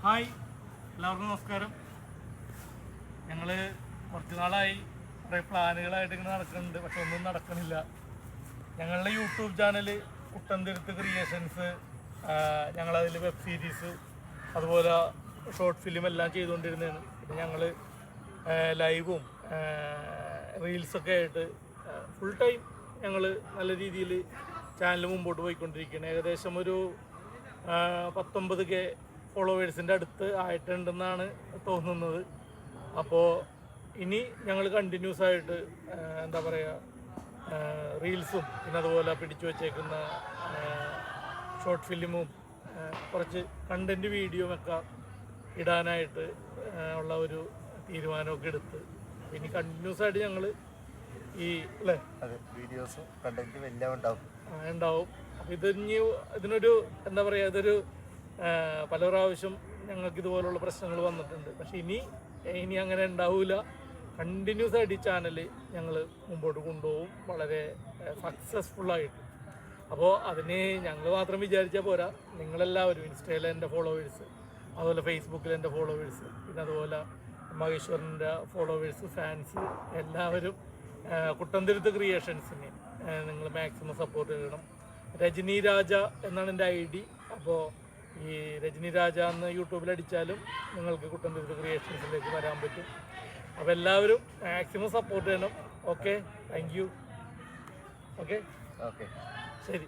Hi, എല്ലാവർക്കും നമസ്കാരം. ഞങ്ങൾ കുറച്ച് നാളായി കുറേ പ്ലാനുകളായിട്ട് ഇങ്ങനെ നടക്കുന്നുണ്ട്, പക്ഷെ ഒന്നും നടക്കണില്ല. ഞങ്ങളുടെ യൂട്യൂബ് ചാനൽ കുട്ടന്തിരുത്ത് ക്രിയേഷൻസ്, ഞങ്ങളതിൽ വെബ് സീരീസ് അതുപോലെ ഷോർട്ട് ഫിലിം എല്ലാം ചെയ്തുകൊണ്ടിരുന്നതാണ്. പിന്നെ ഞങ്ങൾ ലൈവും റീൽസൊക്കെ ആയിട്ട് ഫുൾ ടൈം ഞങ്ങൾ നല്ല രീതിയിൽ ചാനൽ മുമ്പോട്ട് പോയിക്കൊണ്ടിരിക്കുകയാണ്. ഏകദേശം ഒരു 19K ഫോളോവേഴ്സിൻ്റെ അടുത്ത് ആയിട്ടുണ്ടെന്നാണ് തോന്നുന്നത്. അപ്പോൾ ഇനി ഞങ്ങൾ കണ്ടിന്യൂസ് ആയിട്ട് എന്താ പറയുക, റീൽസും പിന്നെ അതുപോലെ പിടിച്ചു വച്ചേക്കുന്ന ഷോർട്ട് ഫിലിമും കുറച്ച് കണ്ടൻറ്റ് വീഡിയോയും ഒക്കെ ഇടാനായിട്ട് ഉള്ള ഒരു തീരുമാനമൊക്കെ എടുത്ത് ഇനി കണ്ടിന്യൂസ് ആയിട്ട് ഞങ്ങൾ ഈ അല്ലേ വീഡിയോസും കണ്ടന്റും എല്ലാം ഉണ്ടാവും. അപ്പോൾ ഇതിനൊരു എന്താ പറയുക, ഇതൊരു പല പ്രാവശ്യം ഞങ്ങൾക്ക് ഇതുപോലുള്ള പ്രശ്നങ്ങൾ വന്നിട്ടുണ്ട്. പക്ഷെ ഇനി അങ്ങനെ ഉണ്ടാവില്ല. കണ്ടിന്യൂസ് ആയിട്ട് ഈ ചാനൽ ഞങ്ങൾ മുമ്പോട്ട് കൊണ്ടുപോകും വളരെ സക്സസ്ഫുള്ളായിട്ട്. അപ്പോൾ അതിന് ഞങ്ങൾ മാത്രം വിചാരിച്ചാൽ പോരാ, നിങ്ങളെല്ലാവരും ഇൻസ്റ്റയിലെ എൻ്റെ ഫോളോവേഴ്സ്, അതുപോലെ ഫേസ്ബുക്കിൽ എൻ്റെ ഫോളോവേഴ്സ്, പിന്നെ അതുപോലെ മഹേശ്വരൻ്റെ ഫോളോവേഴ്സ്, ഫാൻസ് എല്ലാവരും കുട്ടന്തിരുത്ത് ക്രിയേഷൻസിന് നിങ്ങൾ മാക്സിമം സപ്പോർട്ട് ചെയ്യണം. രജനി രാജ എന്നാണ് എൻ്റെ ID. അപ്പോൾ ഈ രജനി രാജ എന്ന് യൂട്യൂബിൽ അടിച്ചാലും നിങ്ങൾക്ക് കുട്ടന്തിരുത്ത് ക്രിയേഷൻസിലേക്ക് വരാൻ പറ്റും. അപ്പോൾ എല്ലാവരും മാക്സിമം സപ്പോർട്ട് ചെയ്യണം. Okay, thank you. ഓക്കെ, ശരി.